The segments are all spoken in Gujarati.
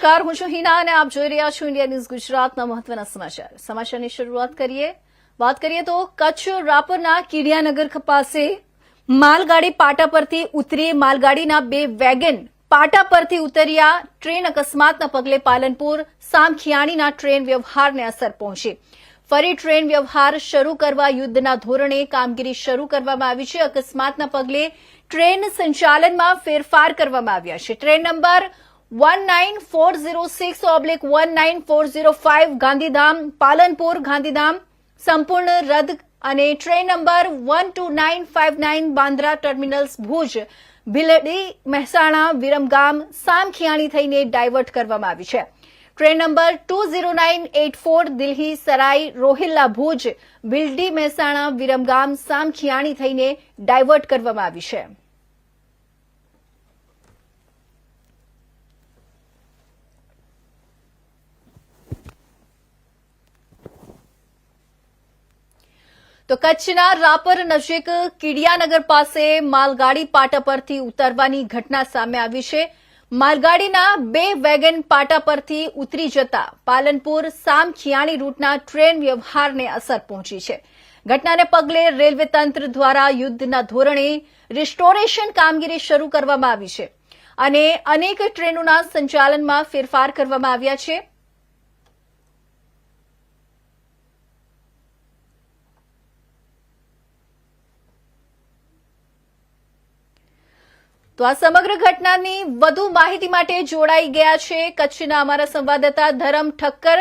નમસ્કાર, હું છું હિના અને આપ જોઈ રહ્યા છો ઇન્ડિયા ન્યૂઝ ગુજરાતના મહત્વના સમાચાર. સમાચારની શરૂઆત કરીએ. વાત કરીએ તો કચ્છ રાપરના કીડિયાનગર પાસે માલગાડી પાટા પરથી ઉતરી. માલગાડીના બે વેગન પાટા પરથી ઉતર્યા. ટ્રેન અકસ્માતના પગલે પાલનપુર સામખિયાણીના ટ્રેન વ્યવહારને અસર પહોંચી. ફરી ટ્રેન વ્યવહાર શરૂ કરવા યુદ્ધના ધોરણે કામગીરી શરૂ કરવામાં આવી છે. અકસ્માતના પગલે ટ્રેન સંચાલનમાં ફેરફાર કરવામાં આવ્યા છે. ટ્રેન નંબર 19406/19405 ગાંધીધામ પાલનપુર ગાંધીધામ સંપૂર્ણ રદ અને train number 12959 Bandra terminals Bhuj Bhildi Mehsana Viramgam Samakhiyali થઈને ડાયવર્ટ કરવામાં આવી છે. ટ્રેન નંબર 20984 દિલ્હી સરાઈ રોહિલ્લા ભુજ ભીલડી મહેસાણા વિરમગામ સામખિયાણી થઈને ડાયવર્ટ કરવામાં આવી છે. તો કચ્છના રાપર નજીક કીડિયાનગર પાસે માલગાડી પાટા પરથી ઉતરવાની ઘટના સામે આવી છે. માલગાડીના બે વેગન પાટા પરથી ઉતરી જતા પાલનપુર સામખિયાણી રૂટના ટ્રેન વ્યવહારને અસર પહોંચી છે. ઘટનાને પગલે રેલવે તંત્ર દ્વારા યુદ્ધના ધોરણે રિસ્ટોરેશન કામગીરી શરૂ કરવામાં આવી છે અને અનેક ટ્રેનોના સંચાલનમાં ફેરફાર કરવામાં આવ્યા છે. તો આ સમગ્ર ઘટનાની વધુ માહિતી માટે જોડાઈ ગયા છે કચ્છના અમારા સંવાદદાતા ધરમ ઠક્કર.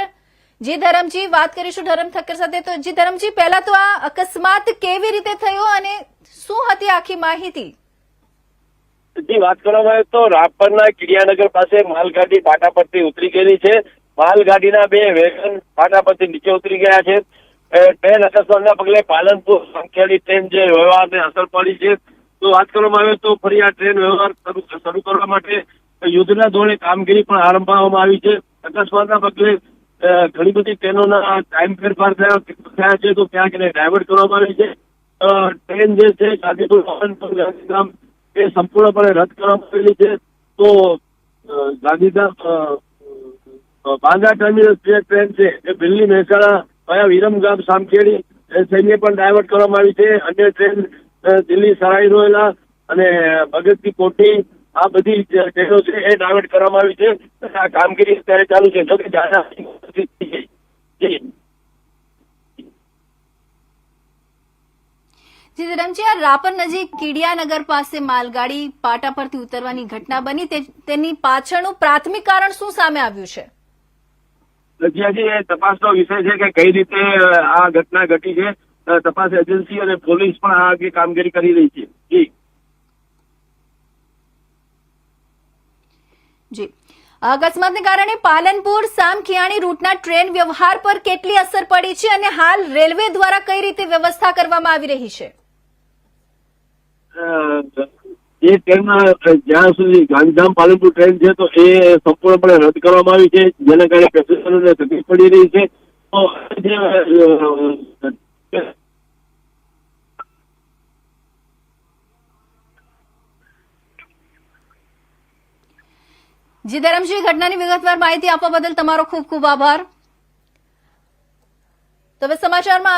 જી ધરમજી, વાત કરીશું ધરમ ઠક્કર સાથે. તો જી ધરમજી, પહેલા તો આ અકસ્માત કેવી રીતે થયો અને શું હતી આખી માહિતી? જી, વાત કરવામાં આવે તો રાપરના કીડિયાનગર પાસે માલગાડી પાટા પરથી ઉતરી ગયેલી છે. માલગાડીના બે વેગન પાટા પરથી નીચે ઉતરી ગયા છે. ટ્રેન અકસ્માતના પગલે પાલનપુર સામખિયાણી ટ્રેન જે વ્યવહારને અસર પડી છે. તો વાત કરવામાં આવે તો ફરી આ ટ્રેન વ્યવહાર શરૂ કરવા માટે યુદ્ધના ધોરણે કામગીરી પણ આરંભવામાં આવી છે. અકસ્માતના પગલે ઘણી બધી ટ્રેનોના ટાઈમ ફેરફાર થયા છે, તો ક્યાંક એને ડાયવર્ટ કરવામાં આવી છે. ટ્રેન જે છે ગાંધીપુર ગાંધીધામ એ સંપૂર્ણપણે રદ કરવામાં આવેલી છે. તો ગાંધીધામ બાંદ્રા ટર્મિનસ જે ટ્રેન છે એ દિલ્હી મહેસાણા વયા વિરમગામ સામખિયાણી થઈને પણ ડાયવર્ટ કરવામાં આવી છે. અન્ય ટ્રેન દિલ્હી સરાઈ રોહિલ્લા અને ભગતસિંહ કોઠી આ બધી ટ્રેનો છે એ ડાયવર્ટ કરવામાં આવી છે. આ કામગીરી અત્યારે ચાલુ છે. જોકે જી ધરમજી, આ રાપર નજીક કીડિયાનગર પાસે માલગાડી પાટા પરથી ઉતરવાની ઘટના બની, તેની પાછળનું પ્રાથમિક કારણ શું સામે આવ્યું છે? હજી એ તપાસનો વિષય છે કે કઈ રીતે આ ઘટના ઘટી છે. તપાસ એજન્સી અને પોલીસ પણ આ અંગે કામગીરી કરી રહી છે. જી, અકસ્માતને કારણે પાલનપુર સામખિયાણી રૂટના ટ્રેન વ્યવહાર પર કેટલી અસર પડી છે અને હાલ રેલવે દ્વારા કઈ રીતે વ્યવસ્થા કરવામાં આવી રહી છે? એ ટ્રેનમાં જ્યાં સુધી ગાંધીધામ પાલનપુર ટ્રેન છે તો એ સંપૂર્ણપણે રદ કરવામાં આવી છે, જેના કારણે પેસેન્જરોને તકલીફ પડી રહી છે. તો જી ધરમજી, ઘટનાની વિગતવાર માહિતી આપવા બદલ તમારો ખૂબ ખૂબ આભાર. તો હવે સમાચારમાં